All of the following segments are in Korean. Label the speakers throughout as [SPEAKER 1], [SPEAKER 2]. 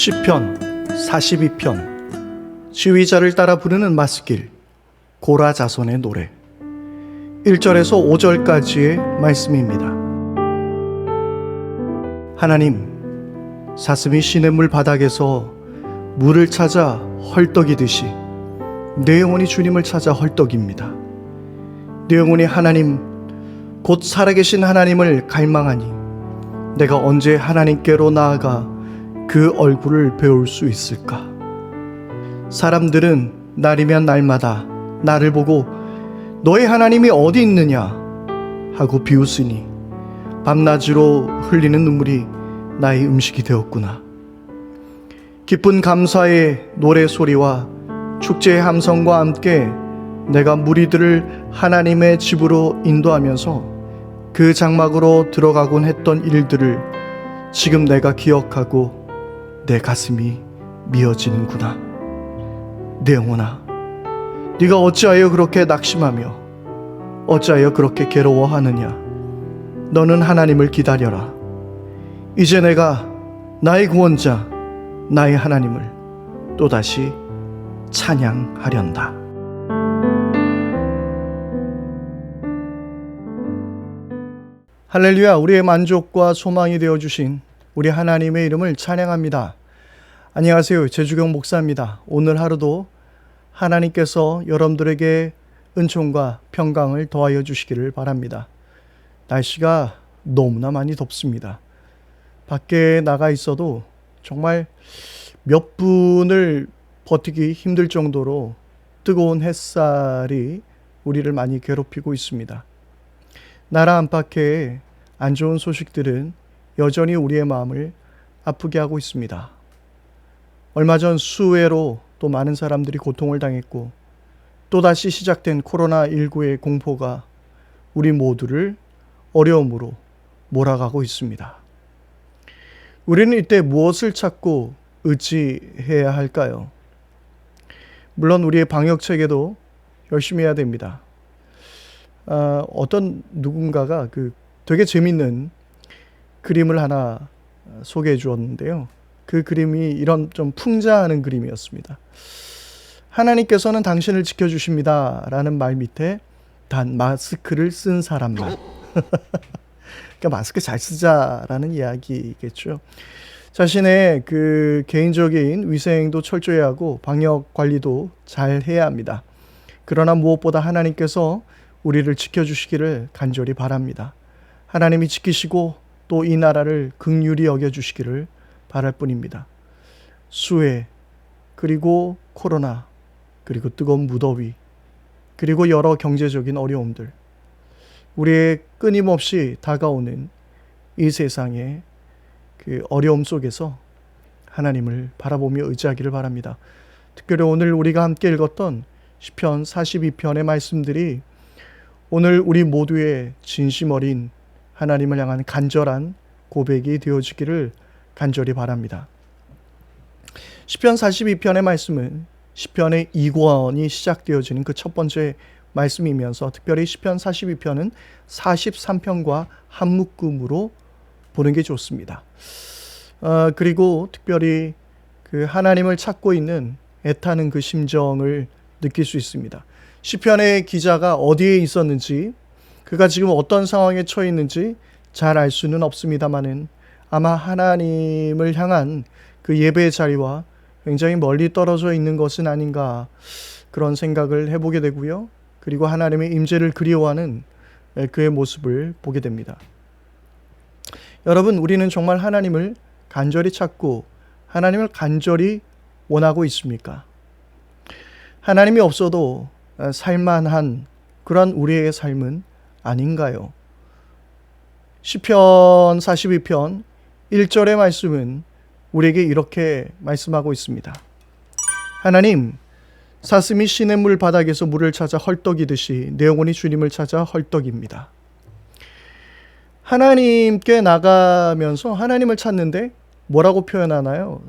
[SPEAKER 1] 시편 42편 지휘자를 따라 부르는 마스길 고라 자손의 노래 1절에서 5절까지의 말씀입니다. 하나님, 사슴이 시냇물 바닥에서 물을 찾아 헐떡이듯이 내 영혼이 주님을 찾아 헐떡입니다. 내 영혼이 하나님 곧 살아계신 하나님을 갈망하니 내가 언제 하나님께로 나아가 그 얼굴을 배울 수 있을까? 사람들은 날이면 날마다 나를 보고 너의 하나님이 어디 있느냐 하고 비웃으니 밤낮으로 흘리는 눈물이 나의 음식이 되었구나. 기쁜 감사의 노래소리와 축제의 함성과 함께 내가 무리들을 하나님의 집으로 인도하면서 그 장막으로 들어가곤 했던 일들을 지금 내가 기억하고 내 가슴이 미어지는구나. 내 영혼아, 네가 어찌하여 그렇게 낙심하며 어찌하여 그렇게 괴로워하느냐. 너는 하나님을 기다려라. 이제 내가 나의 구원자 나의 하나님을 또다시 찬양하련다. 할렐루야. 우리의 만족과 소망이 되어주신 우리 하나님의 이름을 찬양합니다. 안녕하세요. 제주경 목사입니다. 오늘 하루도 하나님께서 여러분들에게 은총과 평강을 더하여 주시기를 바랍니다. 날씨가 너무나 많이 덥습니다. 밖에 나가 있어도 정말 몇 분을 버티기 힘들 정도로 뜨거운 햇살이 우리를 많이 괴롭히고 있습니다. 나라 안팎의 안 좋은 소식들은 여전히 우리의 마음을 아프게 하고 있습니다. 얼마 전 수해로 또 많은 사람들이 고통을 당했고 또다시 시작된 코로나19의 공포가 우리 모두를 어려움으로 몰아가고 있습니다. 우리는 이때 무엇을 찾고 의지해야 할까요? 물론 우리의 방역 체계도 열심히 해야 됩니다. 어떤 누군가가 되게 재밌는 그림을 하나 소개해 주었는데요. 그 그림이 이런 좀 풍자하는 그림이었습니다. 하나님께서는 당신을 지켜주십니다 라는 말 밑에 단 마스크를 쓴 사람만. 그러니까 마스크 잘 쓰자라는 이야기겠죠. 자신의 개인적인 위생도 철저히 하고 방역 관리도 잘 해야 합니다. 그러나 무엇보다 하나님께서 우리를 지켜주시기를 간절히 바랍니다. 하나님이 지키시고 또 이 나라를 긍휼히 여겨주시기를 바랄 뿐입니다. 수해, 그리고 코로나, 그리고 뜨거운 무더위, 그리고 여러 경제적인 어려움들, 우리의 끊임없이 다가오는 이 세상의 그 어려움 속에서 하나님을 바라보며 의지하기를 바랍니다. 특별히 오늘 우리가 함께 읽었던 시편 42편의 말씀들이 오늘 우리 모두의 진심 어린 하나님을 향한 간절한 고백이 되어지기를 간절히 바랍니다. 시편 42편의 말씀은 시편의 2권이 시작되어지는 그 첫 번째 말씀이면서 특별히 시편 42편은 43편과 한 묶음으로 보는 게 좋습니다. 그리고 특별히 그 하나님을 찾고 있는 애타는 그 심정을 느낄 수 있습니다. 시편의 기자가 어디에 있었는지, 그가 지금 어떤 상황에 처해 있는지 잘 알 수는 없습니다만은 아마 하나님을 향한 그 예배의 자리와 굉장히 멀리 떨어져 있는 것은 아닌가, 그런 생각을 해보게 되고요. 그리고 하나님의 임재를 그리워하는 그의 모습을 보게 됩니다. 여러분, 우리는 정말 하나님을 간절히 찾고 하나님을 간절히 원하고 있습니까? 하나님이 없어도 살만한 그런 우리의 삶은 아닌가요? 시편 42편 1절의 말씀은 우리에게 이렇게 말씀하고 있습니다. 하나님, 사슴이 시냇물 바닥에서 물을 찾아 헐떡이듯이 내 영혼이 주님을 찾아 헐떡입니다. 하나님께 나가면서 하나님을 찾는데 뭐라고 표현하나요?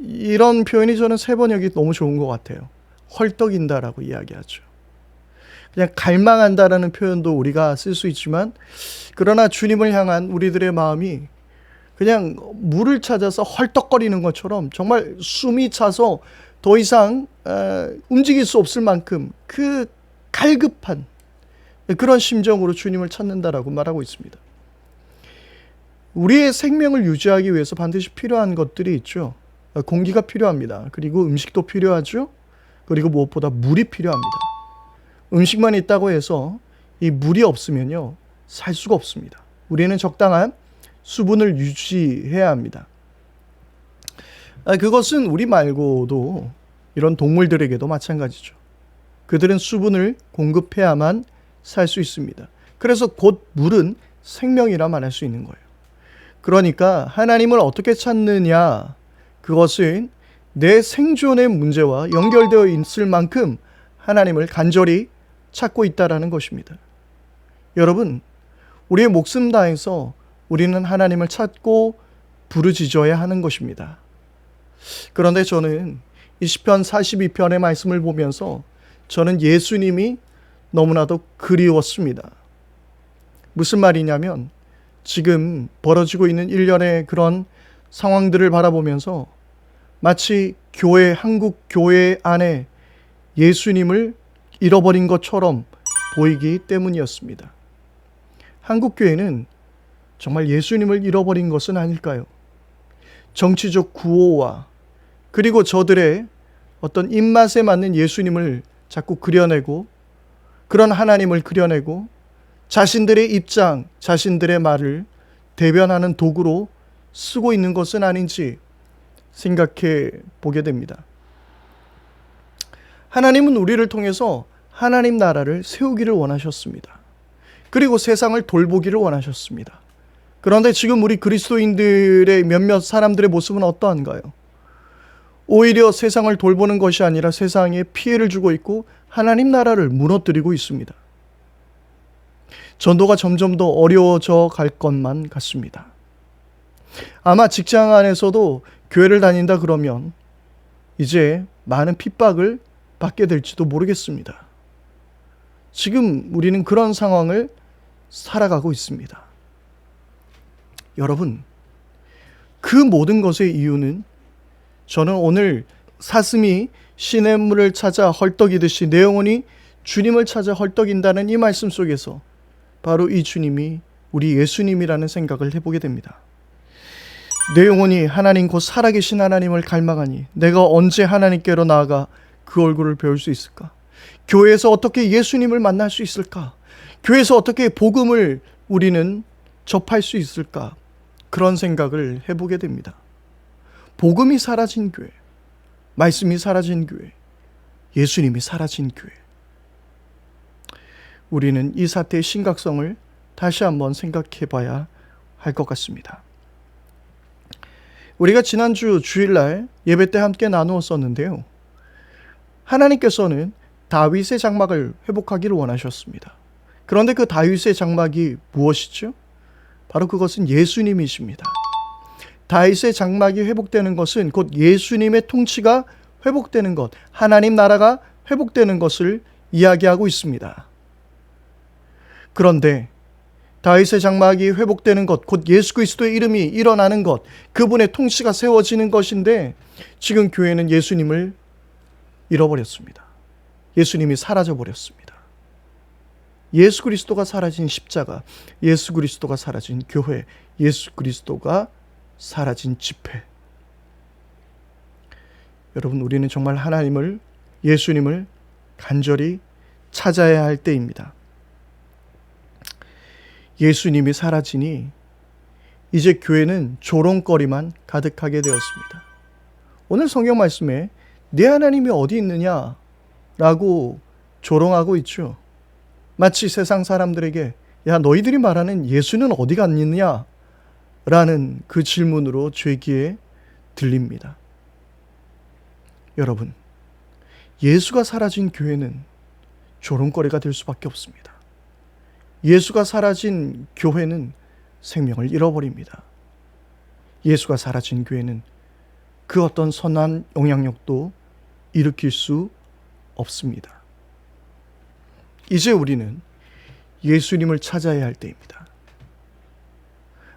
[SPEAKER 1] 이런 표현이 저는 3번역이 너무 좋은 것 같아요. 헐떡인다라고 이야기하죠. 그냥 갈망한다라는 표현도 우리가 쓸 수 있지만, 그러나 주님을 향한 우리들의 마음이 그냥 물을 찾아서 헐떡거리는 것처럼 정말 숨이 차서 더 이상 움직일 수 없을 만큼 그 갈급한 그런 심정으로 주님을 찾는다라고 말하고 있습니다. 우리의 생명을 유지하기 위해서 반드시 필요한 것들이 있죠. 공기가 필요합니다. 그리고 음식도 필요하죠. 그리고 무엇보다 물이 필요합니다. 음식만 있다고 해서 이 물이 없으면요, 살 수가 없습니다. 우리는 적당한 수분을 유지해야 합니다. 그것은 우리 말고도 이런 동물들에게도 마찬가지죠. 그들은 수분을 공급해야만 살 수 있습니다. 그래서 곧 물은 생명이라 말할 수 있는 거예요. 그러니까 하나님을 어떻게 찾느냐, 그것은 내 생존의 문제와 연결되어 있을 만큼 하나님을 간절히 찾고 있다라는 것입니다. 여러분, 우리의 목숨 다해서 우리는 하나님을 찾고 부르짖어야 하는 것입니다. 그런데 저는 이 시편 42편의 말씀을 보면서 저는 예수님이 너무나도 그리웠습니다. 무슨 말이냐면 지금 벌어지고 있는 일련의 그런 상황들을 바라보면서 마치 한국 교회 안에 예수님을 잃어버린 것처럼 보이기 때문이었습니다. 한국 교회는 정말 예수님을 잃어버린 것은 아닐까요? 정치적 구호와 그리고 저들의 어떤 입맛에 맞는 예수님을 자꾸 그려내고 그런 하나님을 그려내고 자신들의 입장, 자신들의 말을 대변하는 도구로 쓰고 있는 것은 아닌지 생각해 보게 됩니다. 하나님은 우리를 통해서 하나님 나라를 세우기를 원하셨습니다. 그리고 세상을 돌보기를 원하셨습니다. 그런데 지금 우리 그리스도인들의 몇몇 사람들의 모습은 어떠한가요? 오히려 세상을 돌보는 것이 아니라 세상에 피해를 주고 있고 하나님 나라를 무너뜨리고 있습니다. 전도가 점점 더 어려워져 갈 것만 같습니다. 아마 직장 안에서도 교회를 다닌다 그러면 이제 많은 핍박을 받게 될지도 모르겠습니다. 지금 우리는 그런 상황을 살아가고 있습니다. 여러분, 그 모든 것의 이유는 저는 오늘 사슴이 시냇물을 찾아 헐떡이듯이 내 영혼이 주님을 찾아 헐떡인다는 이 말씀 속에서 바로 이 주님이 우리 예수님이라는 생각을 해보게 됩니다. 내 영혼이 하나님 곧 살아계신 하나님을 갈망하니 내가 언제 하나님께로 나아가 그 얼굴을 배울 수 있을까? 교회에서 어떻게 예수님을 만날 수 있을까? 교회에서 어떻게 복음을 우리는 접할 수 있을까? 그런 생각을 해보게 됩니다. 복음이 사라진 교회, 말씀이 사라진 교회, 예수님이 사라진 교회. 우리는 이 사태의 심각성을 다시 한번 생각해 봐야 할 것 같습니다. 우리가 지난주 주일날 예배 때 함께 나누었었는데요. 하나님께서는 다윗의 장막을 회복하기를 원하셨습니다. 그런데 그 다윗의 장막이 무엇이죠? 바로 그것은 예수님이십니다. 다윗의 장막이 회복되는 것은 곧 예수님의 통치가 회복되는 것, 하나님 나라가 회복되는 것을 이야기하고 있습니다. 그런데 다윗의 장막이 회복되는 것, 곧 예수 그리스도의 이름이 일어나는 것, 그분의 통치가 세워지는 것인데 지금 교회는 예수님을 잃어버렸습니다. 예수님이 사라져버렸습니다. 예수 그리스도가 사라진 십자가, 예수 그리스도가 사라진 교회, 예수 그리스도가 사라진 집회. 여러분, 우리는 정말 하나님을, 예수님을 간절히 찾아야 할 때입니다. 예수님이 사라지니 이제 교회는 조롱거리만 가득하게 되었습니다. 오늘 성경 말씀에 네 하나님이 어디 있느냐 라고 조롱하고 있죠. 마치 세상 사람들에게 야, 너희들이 말하는 예수는 어디 갔느냐 라는 그 질문으로 죄 귀에 들립니다. 여러분, 예수가 사라진 교회는 조롱거리가 될 수밖에 없습니다. 예수가 사라진 교회는 생명을 잃어버립니다. 예수가 사라진 교회는 그 어떤 선한 영향력도 일으킬 수 없습니다. 이제 우리는 예수님을 찾아야 할 때입니다.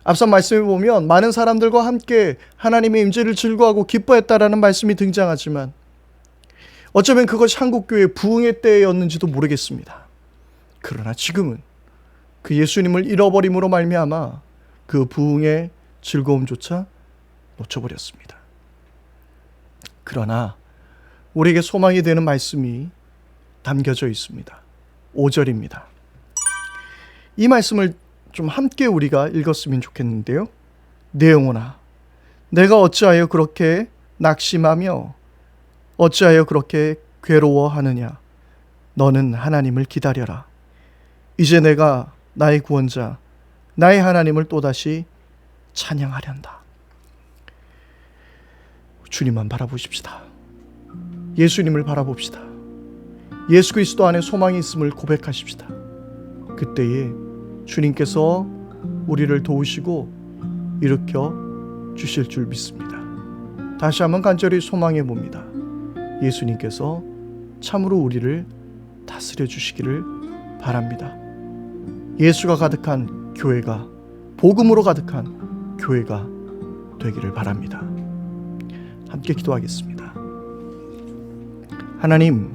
[SPEAKER 1] 앞선 말씀에 보면 많은 사람들과 함께 하나님의 임재를 즐거워하고 기뻐했다라는 말씀이 등장하지만 어쩌면 그것이 한국교회의 부흥의 때였는지도 모르겠습니다. 그러나 지금은 그 예수님을 잃어버림으로 말미암아 그 부흥의 즐거움조차 놓쳐버렸습니다. 그러나 우리에게 소망이 되는 말씀이 담겨져 있습니다. 5절입니다. 이 말씀을 좀 함께 우리가 읽었으면 좋겠는데요. 내 영혼아, 내가 어찌하여 그렇게 낙심하며 어찌하여 그렇게 괴로워하느냐. 너는 하나님을 기다려라. 이제 내가 나의 구원자, 나의 하나님을 또다시 찬양하련다. 주님만 바라보십시다. 예수님을 바라봅시다. 예수 그리스도 안에 소망이 있음을 고백하십시다. 그때에 주님께서 우리를 도우시고 일으켜 주실 줄 믿습니다. 다시 한번 간절히 소망해 봅니다. 예수님께서 참으로 우리를 다스려 주시기를 바랍니다. 예수가 가득한 교회가, 복음으로 가득한 교회가 되기를 바랍니다. 함께 기도하겠습니다. 하나님,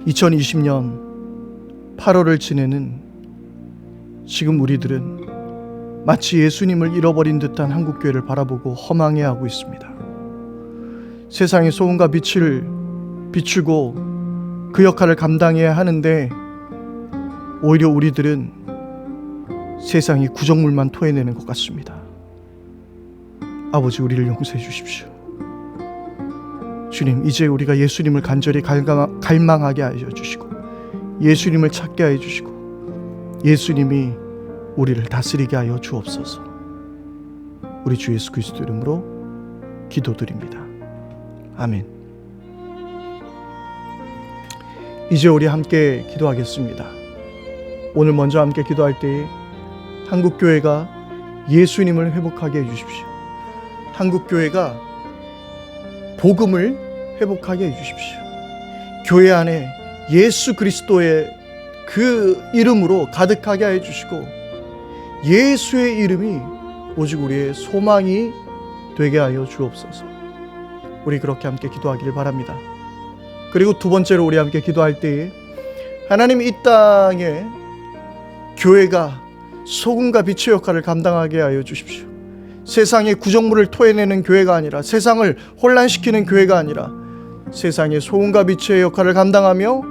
[SPEAKER 1] 2020년 8월을 지내는 지금 우리들은 마치 예수님을 잃어버린 듯한 한국교회를 바라보고 허망해하고 있습니다. 세상의 소금과 빛을 비추고 그 역할을 감당해야 하는데 오히려 우리들은 세상이 구정물만 토해내는 것 같습니다. 아버지, 우리를 용서해 주십시오. 주님, 이제 우리가 예수님을 간절히 갈망하게 하여 주시고 예수님을 찾게 하여 주시고 예수님이 우리를 다스리게 하여 주옵소서. 우리 주 예수 그리스도 이름으로 기도드립니다. 아멘. 이제 우리 함께 기도하겠습니다. 오늘 먼저 함께 기도할 때에 한국교회가 예수님을 회복하게 해주십시오. 한국교회가 복음을 회복하게 해주십시오. 교회 안에 예수 그리스도의 그 이름으로 가득하게 해주시고 예수의 이름이 오직 우리의 소망이 되게 하여 주옵소서. 우리 그렇게 함께 기도하기를 바랍니다. 그리고 두 번째로 우리 함께 기도할 때에 하나님, 이 땅에 교회가 소금과 빛의 역할을 감당하게 하여 주십시오. 세상의 구정물을 토해내는 교회가 아니라, 세상을 혼란시키는 교회가 아니라 세상의 소금과 빛의 역할을 감당하며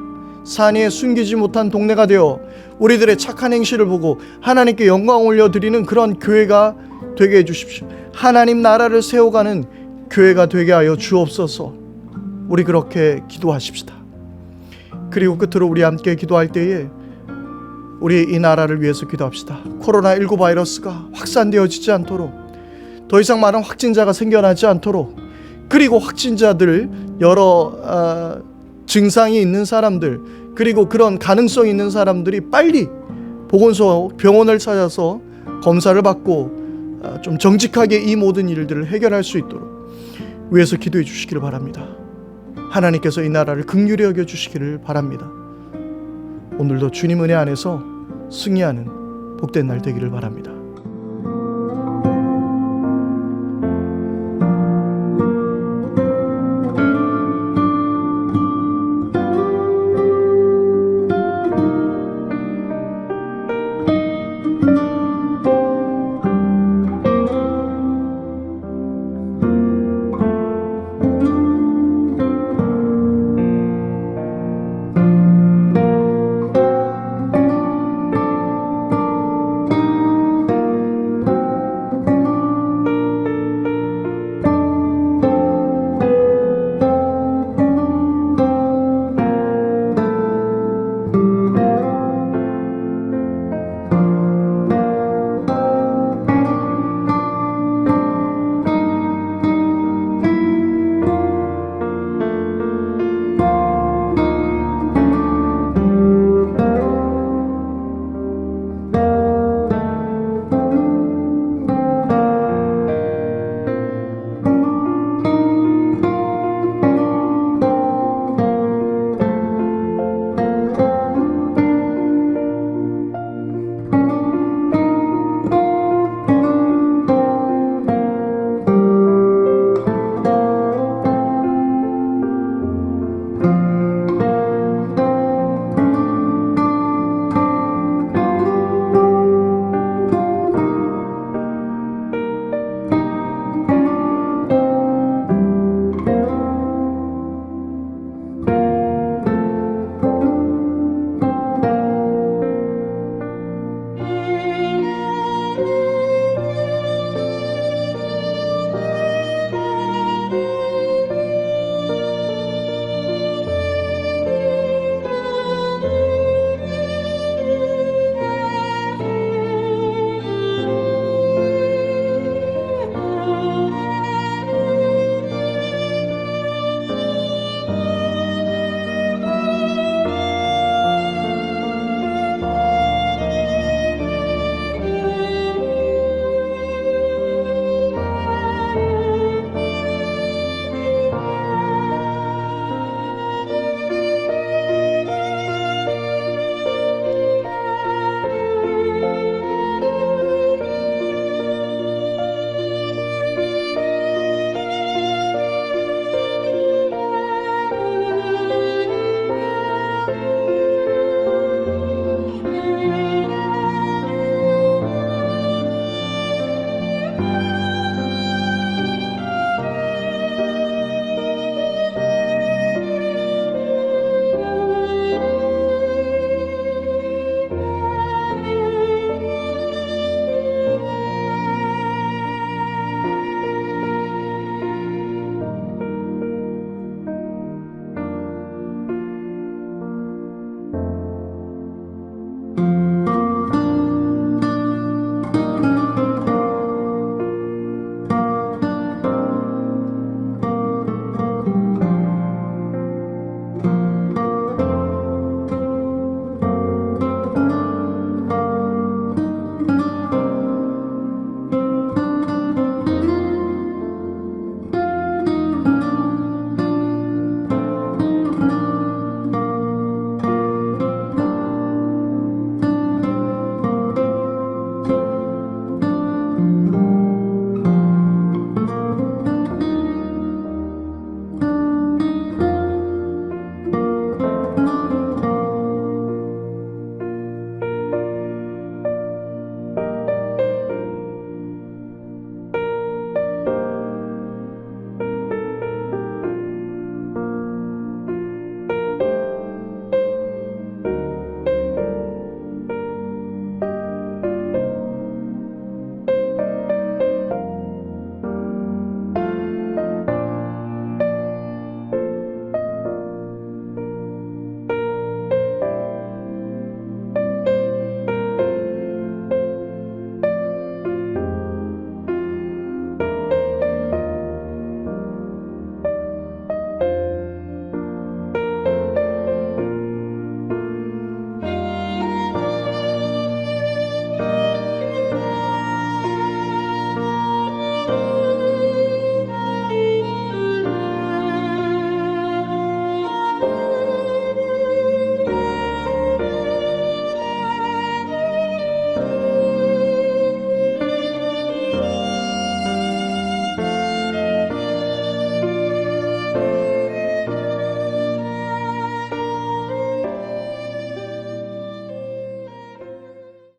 [SPEAKER 1] 산 위에 숨기지 못한 동네가 되어 우리들의 착한 행실을 보고 하나님께 영광 올려드리는 그런 교회가 되게 해주십시오. 하나님 나라를 세워가는 교회가 되게 하여 주옵소서. 우리 그렇게 기도하십시다. 그리고 끝으로 우리 함께 기도할 때에 우리 이 나라를 위해서 기도합시다. 코로나19 바이러스가 확산되어지지 않도록, 더 이상 많은 확진자가 생겨나지 않도록, 그리고 확진자들, 여러 증상이 있는 사람들, 그리고 그런 가능성이 있는 사람들이 빨리 보건소, 병원을 찾아서 검사를 받고 좀 정직하게 이 모든 일들을 해결할 수 있도록 위해서 기도해 주시기를 바랍니다. 하나님께서 이 나라를 긍휼히 여겨 주시기를 바랍니다. 오늘도 주님 은혜 안에서 승리하는 복된 날 되기를 바랍니다.